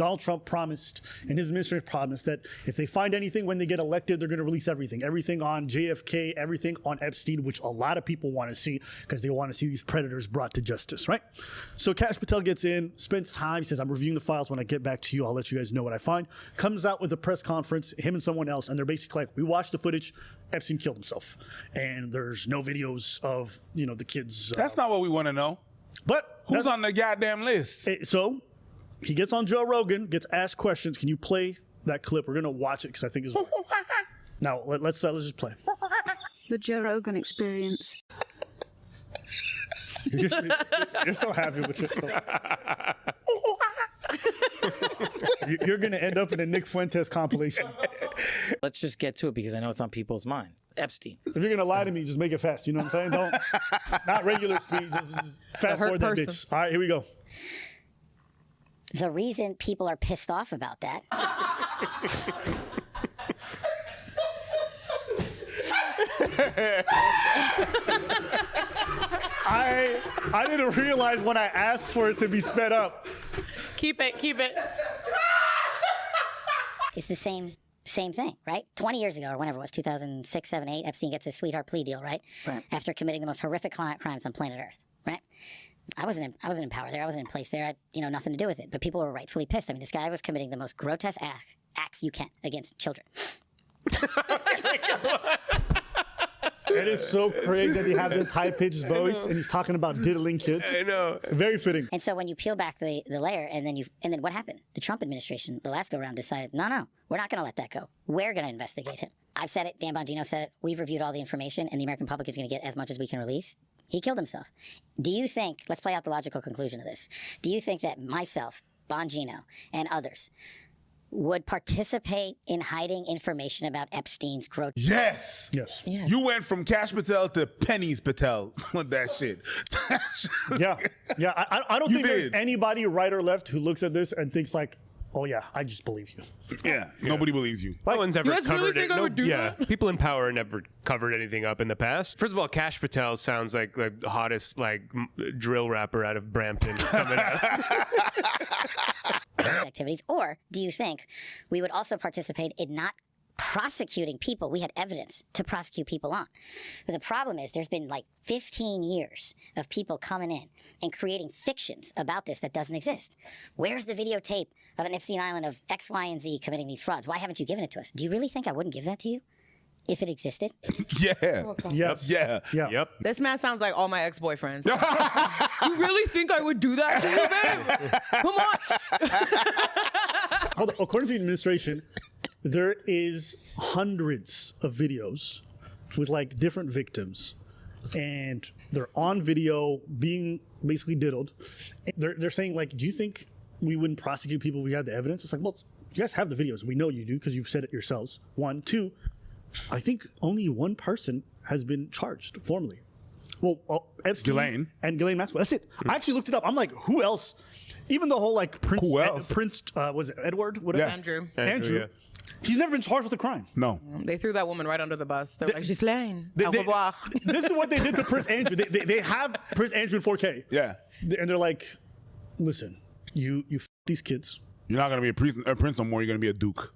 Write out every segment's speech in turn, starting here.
Donald Trump promised, and his administration promised, that if they find anything when they get elected, they're going to release everything. Everything on JFK, everything on Epstein, which a lot of people want to see because they want to see these predators brought to justice, right? So Kash Patel gets in, spends time, says, I'm reviewing the files. When I get back to you, I'll let you guys know what I find. Comes out with a press conference, him and someone else, and they're basically like, we watched the footage. Epstein killed himself. And there's no videos of, you know, the kids. That's not what we want to know. But who's on the goddamn list? So he gets on Joe Rogan, gets asked questions. Can you play that clip? We're going to watch it because I think it's... Now, let's just play. The Joe Rogan Experience. You're so happy with yourself. You're going to end up in a Nick Fuentes compilation. Let's just get to it because I know it's on people's minds. Epstein. If you're going to lie to me, just make it fast. You know what I'm saying? Not regular speed. Just fast forward that bitch. All right, here we go. The reason people are pissed off about that I didn't realize when I asked for it to be sped up. Keep it. it's the same thing, right? 20 years ago or whenever it was, 2006, 7, 8, Epstein gets his sweetheart plea deal, right? After committing the most horrific crimes on planet Earth, right? I wasn't in power there. I wasn't in place there. I had, nothing to do with it. But people were rightfully pissed. I mean, this guy was committing the most grotesque acts you can against children. It is so crazy that he has this high-pitched voice and he's talking about diddling kids. I know. Very fitting. And so when you peel back the layer, and then what happened? The Trump administration, the last go-round, decided, no, we're not going to let that go. We're going to investigate him. I've said it. Dan Bongino said it. We've reviewed all the information, and the American public is going to get as much as we can release. He killed himself. Do you think, let's play out the logical conclusion of this. Do you think that myself, Bongino, and others would participate in hiding information about Epstein's growth? Yes. You went from Kash Patel to Pennies Patel with that shit. Yeah. I don't think there's anybody right or left who looks at this and thinks like, oh yeah, I just believe you. Yeah, nobody believes you. No one's ever covered it. That? People in power never covered anything up in the past. First of all, Kash Patel sounds like the hottest drill rapper out of Brampton coming out. Activities, or do you think we would also participate in not prosecuting people we had evidence to prosecute people on? But the problem is there's been like 15 years of people coming in and creating fictions about this that doesn't exist. Where's the videotape of an Epstein Island of X, Y, and Z committing these frauds? Why haven't you given it to us? Do you really think I wouldn't give that to you if it existed? Yeah. Yes. Yeah. Yep. This man sounds like all my ex-boyfriends. You really think I would do that to you, babe? Come on. Hold on. According to the administration, there is hundreds of videos with like different victims, and they're on video being basically diddled. They're saying like, do you think we wouldn't prosecute people if we had the evidence? It's like, well, you guys have the videos. We know you do because you've said it yourselves. 1, 2, I think only one person has been charged formally. Well, Epstein and Ghislaine Maxwell. That's it. I actually looked it up. I'm like, who else? Even the whole like Prince, was it Edward? Whatever. Andrew. Yeah. He's never been charged with a crime. No. They threw that woman right under the bus. They were like, Ghislaine, au revoir. This is what they did to Prince Andrew. They have Prince Andrew in 4K. Yeah. And they're like, listen, you f these kids. You're not going to be a prince no more. You're going to be a duke.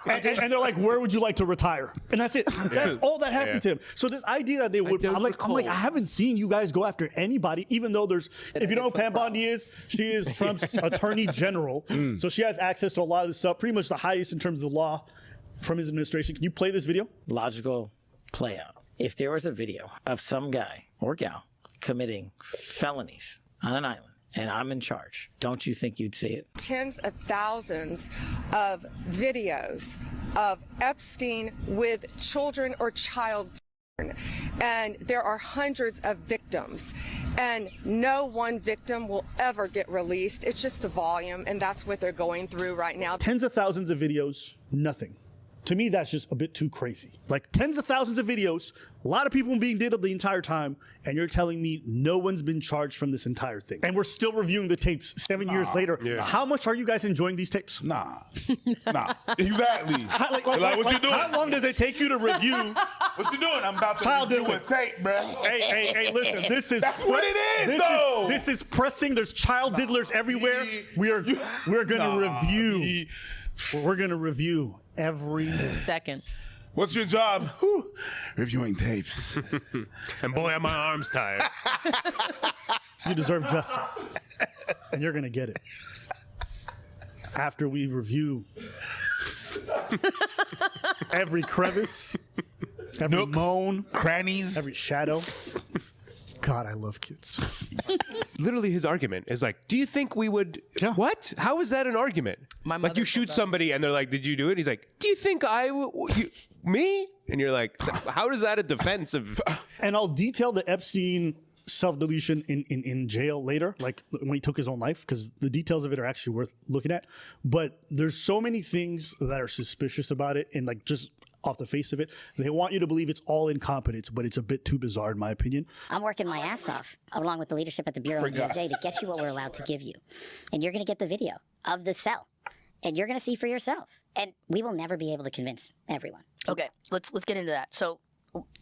and they're like, where would you like to retire? And that's it. That's all that happened to him. So this idea that they would, I'm like, I haven't seen you guys go after anybody, even though there's, if you know who Pam Bondi is, she is Trump's attorney general. So she has access to a lot of this stuff, pretty much the highest in terms of the law from his administration. Can you play this video? Logical play out. If there was a video of some guy or gal committing felonies on an island, and I'm in charge, don't you think you'd see it? Tens of thousands of videos of Epstein with children or child porn, and there are hundreds of victims, and no one victim will ever get released. It's just the volume, and that's what they're going through right now. Tens of thousands of videos, nothing. To me, that's just a bit too crazy. Like tens of thousands of videos, a lot of people being diddled the entire time, and you're telling me no one's been charged from this entire thing. And we're still reviewing the tapes 7 years later. Yeah. How much are you guys enjoying these tapes? Nah. Exactly. Like what you doing? How long does it take you to review What you doing? I'm about to Child review a diddler. tape, bro. Hey, listen, this is That's what it is, this though. This is pressing. There's child diddlers everywhere. We're gonna review. We're gonna review every Second. What's your job? Whew. Reviewing tapes. And boy, are my arms tired. You deserve justice, and you're gonna get it after we review every crevice, every Nooks, moan, crannies. every shadow. God, I love kids. Literally, his argument is like, "Do you think we would? Yeah. What? How is that an argument? My Like mother you said shoot that. somebody and they're like, "Did you do it?" He's like, "Do you think me?" And you're like, "How is that a defense of?" And I'll detail the Epstein self-deletion in jail later, like when he took his own life, because the details of it are actually worth looking at. But there's so many things that are suspicious about it, and like just off the face of it, they want you to believe it's all incompetence, but it's a bit too bizarre in my opinion. I'm working my ass off, along with the leadership at the Bureau and DOJ, to get you what we're allowed to give you. And you're going to get the video of the cell. And you're going to see for yourself. And we will never be able to convince everyone. Okay, let's get into that. So,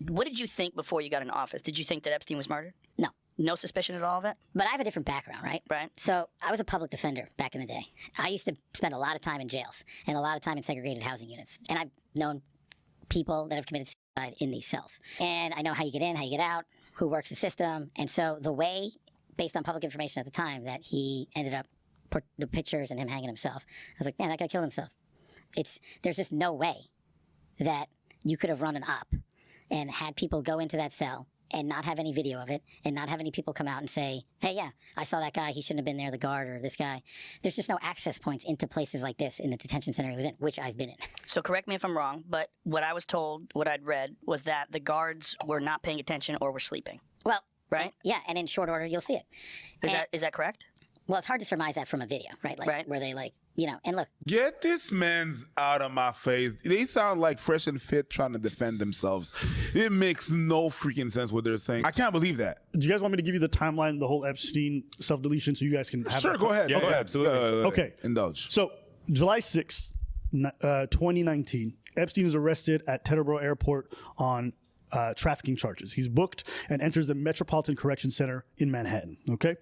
what did you think before you got in office? Did you think that Epstein was murdered? No. No suspicion at all of it? But I have a different background, right? Right. So I was a public defender back in the day. I used to spend a lot of time in jails and a lot of time in segregated housing units. And I've known people that have committed suicide in these cells. And I know how you get in, how you get out, who works the system. And so the way, based on public information at the time, that he ended up put the pictures and him hanging himself, I was like, man, that guy killed himself. There's just no way that you could have run an op and had people go into that cell and not have any video of it and not have any people come out and say, hey, yeah, I saw that guy, he shouldn't have been there, the guard or this guy. There's just no access points into places like this in the detention center he was in, which I've been in. So correct me if I'm wrong, but what I was told, what I'd read, was that the guards were not paying attention or were sleeping. Well, right? Yeah, and in short order, you'll see it. Is that correct? Well, it's hard to surmise that from a video, right? Like, Right. where they and look. Get this man's out of my face. They sound like fresh and fit trying to defend themselves. It makes no freaking sense what they're saying. I can't believe that. Do you guys want me to give you the timeline, the whole Epstein self-deletion, so you guys can have Sure, that? go ahead. Yeah, go ahead. absolutely. Okay. Indulge. So July 6th, 2019, Epstein is arrested at Teterboro Airport on trafficking charges. He's booked and enters the Metropolitan Correction Center in Manhattan. Okay,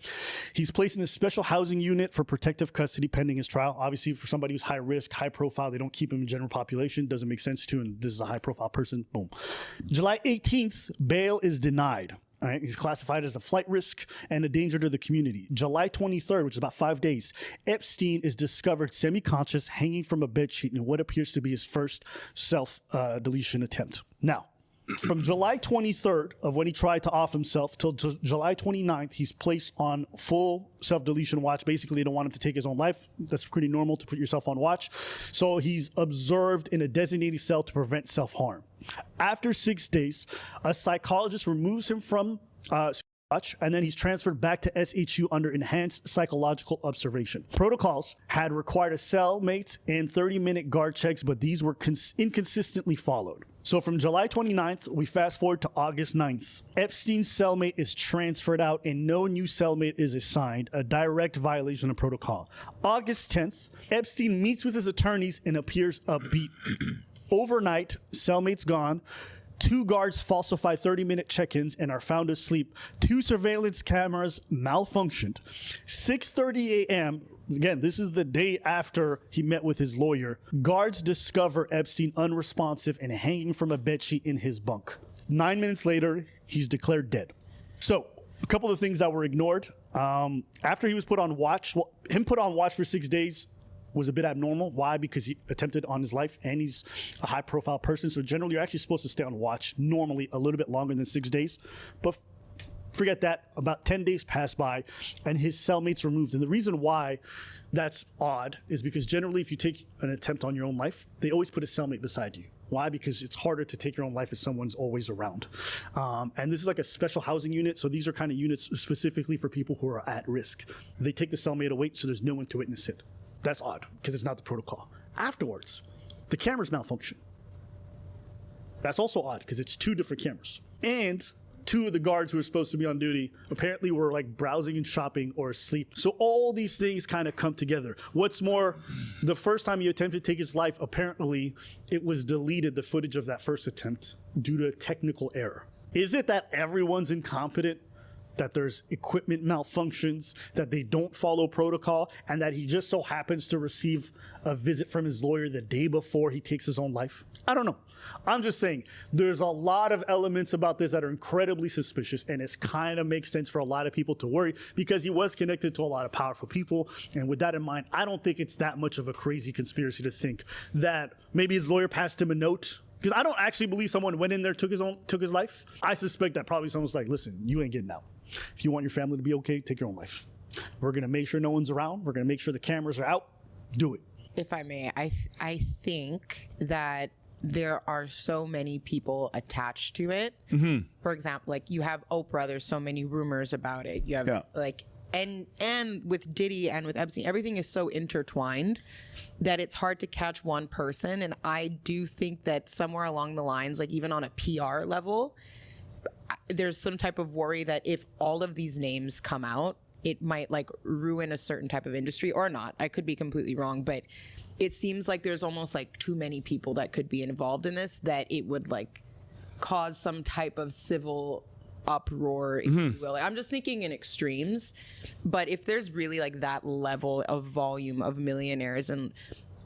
he's placed in a special housing unit for protective custody pending his trial. Obviously, for somebody who's high risk, high profile, they don't keep him in general population. Doesn't make sense to, and this is a high profile person. Boom. July 18th, bail is denied. All right, he's classified as a flight risk and a danger to the community. July 23rd, which is about 5 days, Epstein is discovered semi-conscious, hanging from a bedsheet in what appears to be his first self-deletion attempt. Now, from July 23rd of when he tried to off himself till July 29th, he's placed on full self-deletion watch. Basically, they don't want him to take his own life. That's pretty normal to put yourself on watch. So he's observed in a designated cell to prevent self-harm. After 6 days, a psychologist removes him from watch, and then he's transferred back to SHU under enhanced psychological observation. Protocols had required a cellmate and 30-minute guard checks, but these were inconsistently followed. So from July 29th, we fast forward to August 9th. Epstein's cellmate is transferred out and no new cellmate is assigned, a direct violation of protocol. August 10th, Epstein meets with his attorneys and appears upbeat. Overnight, cellmate's gone. 2 guards falsify 30-minute check-ins and are found asleep. 2 surveillance cameras malfunctioned. 6:30 a.m., again, this is the day after he met with his lawyer, guards discover Epstein unresponsive and hanging from a bedsheet in his bunk. 9 minutes later, he's declared dead. So, a couple of things that were ignored. After he was put on watch, him put on watch for 6 days was a bit abnormal. Why? Because he attempted on his life and he's a high profile person. So generally you're actually supposed to stay on watch normally a little bit longer than 6 days. But forget that, about 10 days passed by and his cellmate's removed. And the reason why that's odd is because generally if you take an attempt on your own life, they always put a cellmate beside you. Why? Because it's harder to take your own life if someone's always around. And this is like a special housing unit. So these are kind of units specifically for people who are at risk. They take the cellmate away so there's no one to witness it. That's odd because it's not the protocol. Afterwards, the cameras malfunction. That's also odd because it's 2 different cameras. And 2 of the guards who were supposed to be on duty apparently were like browsing and shopping or asleep. So all these things kind of come together. What's more, the first time he attempted to take his life, apparently it was deleted, the footage of that first attempt, due to a technical error. Is it that everyone's incompetent, that there's equipment malfunctions, that they don't follow protocol, and that he just so happens to receive a visit from his lawyer the day before he takes his own life? I don't know. I'm just saying there's a lot of elements about this that are incredibly suspicious, and it kind of makes sense for a lot of people to worry because he was connected to a lot of powerful people. And with that in mind, I don't think it's that much of a crazy conspiracy to think that maybe his lawyer passed him a note. Because I don't actually believe someone went in there, took his life. I suspect that probably someone's like, listen, you ain't getting out. If you want your family to be okay, take your own life. We're going to make sure no one's around. We're going to make sure the cameras are out. Do it. If I may, I think that there are so many people attached to it. Mm-hmm. For example, like you have Oprah, there's so many rumors about it. You have like, and with Diddy and with Epstein, everything is so intertwined that it's hard to catch one person. And I do think that somewhere along the lines, like even on a PR level, there's some type of worry that if all of these names come out, it might like ruin a certain type of industry or not. I could be completely wrong, but it seems like there's almost like too many people that could be involved in this, that it would like cause some type of civil uproar, if you will. I'm just thinking in extremes, but if there's really like that level of volume of millionaires, and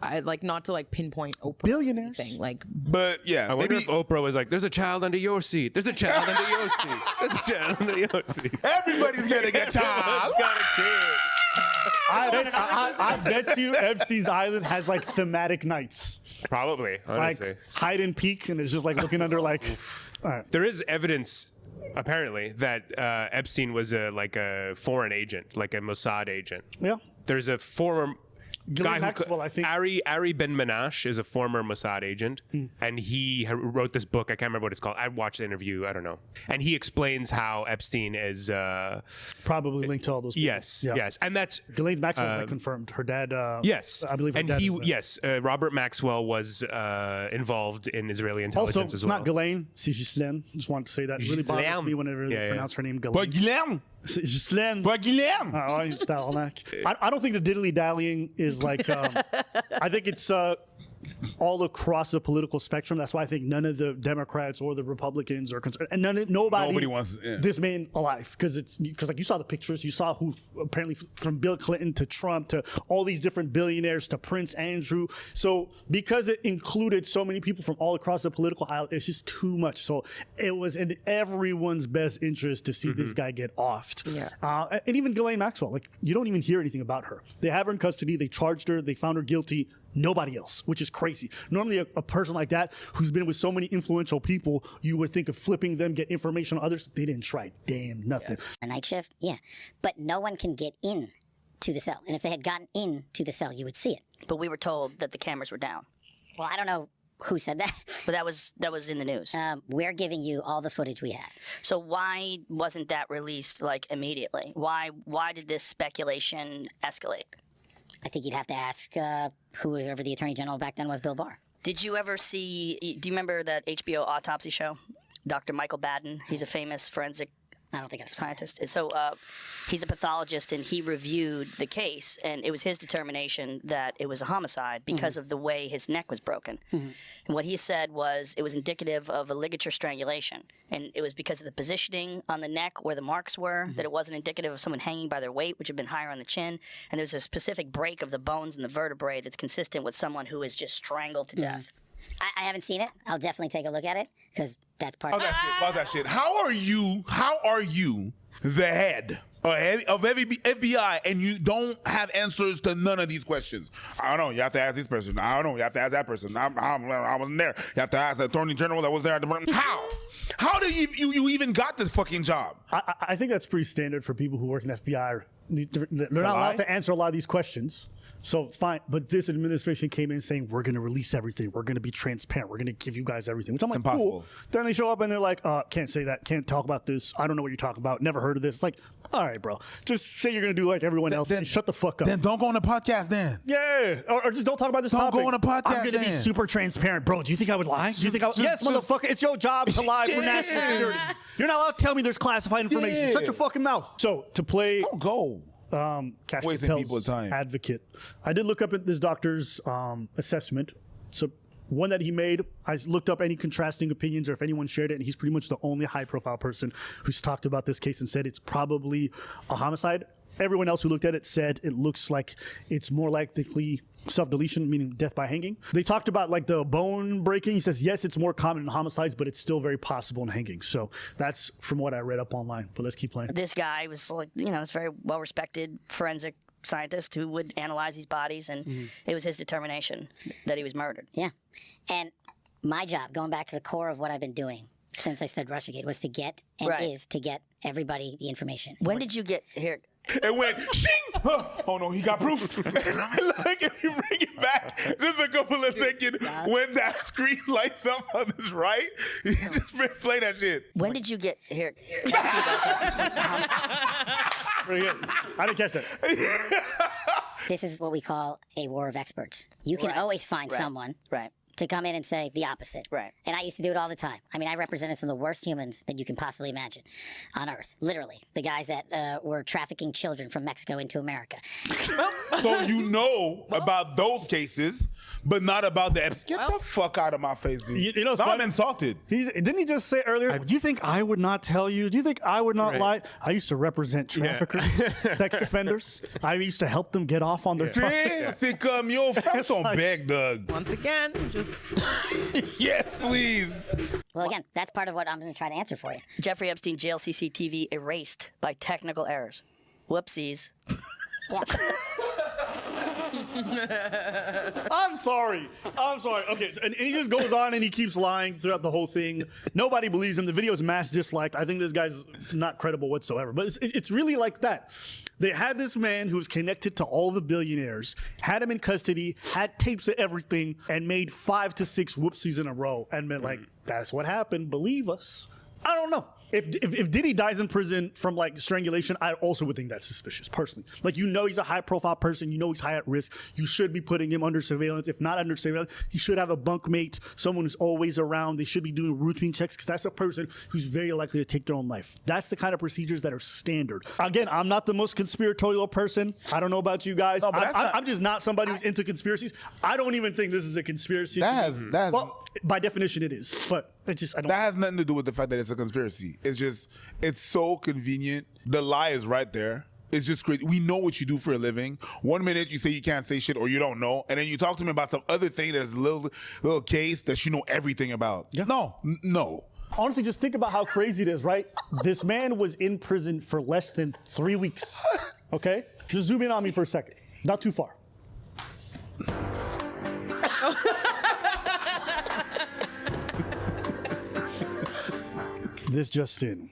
I'd like not to like pinpoint Oprah billionaires thing, like, but yeah, I wonder if Oprah was like, "There's a child under your seat. There's a child under your seat. There's a child under your seat. Everybody's gonna get child. Got a kid." I bet you Epstein's Island has like thematic nights. Probably, honestly. Like hide and peek, and it's just like looking under like. All right. There is evidence, apparently, that Epstein was like a foreign agent, like a Mossad agent. Yeah. There's a former guy Maxwell, I think. Ari Ben Menash is a former Mossad agent, and he wrote this book. I can't remember what it's called. I watched the interview. I don't know. And he explains how Epstein is probably linked to all those people. Yes, yes, and that's Ghislaine Maxwell like confirmed. Her dad. Yes, I believe. Her and dad Robert Maxwell was involved in Israeli intelligence as well. It's not Ghislaine. C'est Ghislaine. Just wanted to say that. It really bothers me whenever they pronounce her name Ghislaine. Ghislaine. Ghislaine. Ghislaine. I don't think the diddly dallying is like. I think it's all across the political spectrum. That's why I think none of the Democrats or the Republicans are concerned, and nobody wants this man alive because like you saw the pictures, you saw who apparently from Bill Clinton to Trump to all these different billionaires to Prince Andrew. So because it included so many people from all across the political aisle, it's just too much. So it was in everyone's best interest to see this guy get offed. Yeah. And even Ghislaine Maxwell, like you don't even hear anything about her. They have her in custody. They charged her. They found her guilty. Nobody else, which is crazy. Normally a person like that who's been with so many influential people, you would think of flipping them, get information on others. They didn't try damn nothing. A night shift? Yeah. But no one can get in to the cell. And if they had gotten in to the cell, you would see it. But we were told that the cameras were down. Well, I don't know who said that. But that was in the news. We're giving you all the footage we have. So why wasn't that released like immediately? Why did this speculation escalate? I think you'd have to ask whoever the Attorney General back then was, Bill Barr. Did you ever see, do you remember that HBO autopsy show? Dr. Michael Baden, he's a famous forensic I don't think I've scientist. So he's a pathologist, and he reviewed the case, and it was his determination that it was a homicide because of the way his neck was broken. And what he said was it was indicative of a ligature strangulation, and it was because of the positioning on the neck where the marks were, that it wasn't indicative of someone hanging by their weight, which had been higher on the chin, and there's a specific break of the bones and the vertebrae that's consistent with someone who is just strangled to death. I haven't seen it. I'll definitely take a look at it because that's part of Pause that shit. How are you the head of FBI and you don't have answers to none of these questions? I don't know. You have to ask this person. I don't know. You have to ask that person. I wasn't there. You have to ask the Attorney General that was there at the How? How do you even got this fucking job? I think that's pretty standard for people who work in the FBI. They're not allowed to answer a lot of these questions. So it's fine. But this administration came in saying, we're going to release everything. We're going to be transparent. We're going to give you guys everything, which I'm like, Impossible. cool. Then they show up and they're like, can't say that. Can't talk about this. I don't know what you're talking about. Never heard of this. It's like, all right, bro. Just say you're going to do like everyone else and shut the fuck up. Then don't go on the podcast then. Yeah. Or just don't talk about this topic. Don't go on a podcast I'm going to be then. super transparent. Bro, do you think I would lie? Do you think I would? Yes, motherfucker. It's your job to lie for national security. You're not allowed to tell me there's classified information. Yeah. Shut your fucking mouth. So to play... Don't go. Kash Wasting Patel's people's time. advocate. I did look up at this doctor's assessment. So one that he made, I looked up any contrasting opinions or if anyone shared it, and he's pretty much the only high-profile person who's talked about this case and said it's probably a homicide. Everyone else who looked at it said it looks like it's more likely self-deletion, meaning death by hanging. They talked about like the bone breaking. He says, yes, it's more common in homicides, but it's still very possible in hanging. So that's from what I read up online. But let's keep playing. This guy was like, this very well-respected forensic scientist who would analyze these bodies, and it was his determination that he was murdered. Yeah. And my job, going back to the core of what I've been doing since I studied Russiagate, was to get, and is to get everybody the information. When did you get here? It went shing. Oh no, he got proof. Like if you bring it back just a couple of seconds, when that screen lights up on his right, you just play that shit. When did you get here? Very good. I didn't catch that. This is what we call a war of experts. You can always find someone to come in and say the opposite. Right. And I used to do it all the time. I mean, I represented some of the worst humans that you can possibly imagine on Earth. Literally. The guys that were trafficking children from Mexico into America. So you know about those cases, but not about the Epstein. Get the fuck out of my face, dude. You know, now I'm insulted. Didn't he just say earlier, do you think I would not tell you? Do you think I would not lie? I used to represent traffickers, sex offenders. I used to help them get off on their Yeah. C'est comme yo, fais ton bec, Doug. Once again, just Yes, please. Well, again, that's part of what I'm going to try to answer for you. Jeffrey Epstein jail CCTV erased by technical errors. Whoopsies. Yeah. I'm sorry. Okay, and he just goes on and he keeps lying throughout the whole thing. Nobody believes him. The video is mass disliked. I think this guy's not credible whatsoever. But it's really like that. They had this man who was connected to all the billionaires, had him in custody, had tapes of everything, and made 5 to 6 whoopsies in a row and been like, that's what happened. Believe us. I don't know. If Diddy dies in prison from like strangulation, I also would think that's suspicious personally. Like, he's a high profile person. He's high at risk. You should be putting him under surveillance. If not under surveillance, he should have a bunkmate, someone who's always around. They should be doing routine checks because that's a person who's very likely to take their own life. That's the kind of procedures that are standard. Again, I'm not the most conspiratorial person. I don't know about you guys. No, but I'm just not somebody who's into conspiracies. I don't even think this is a conspiracy. Well, by definition it is, but I don't. That has nothing to do with the fact that it's a conspiracy. It's so convenient. The lie is right there. It's just crazy. We know what you do for a living. 1 minute you say you can't say shit or you don't know, and then you talk to me about some other thing that's a little case that you know everything about. Yeah. No. Honestly, just think about how crazy it is, right? This man was in prison for less than 3 weeks. Okay? Just zoom in on me for a second. Not too far. This just in.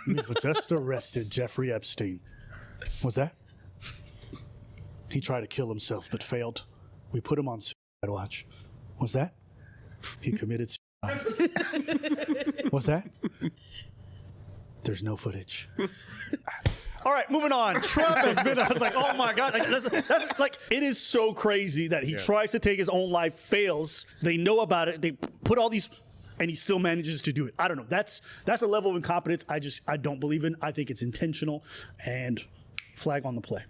We've just arrested Jeffrey Epstein. What's that? He tried to kill himself but failed. We put him on suicide watch. What's that? He committed suicide. What's that? There's no footage. All right, moving on. Trump has been, I was like, oh my God. That's like, it is so crazy that he tries to take his own life, fails. They know about it. They put all these, and he still manages to do it. I don't know. That's a level of incompetence I don't believe in. I think it's intentional, and flag on the play.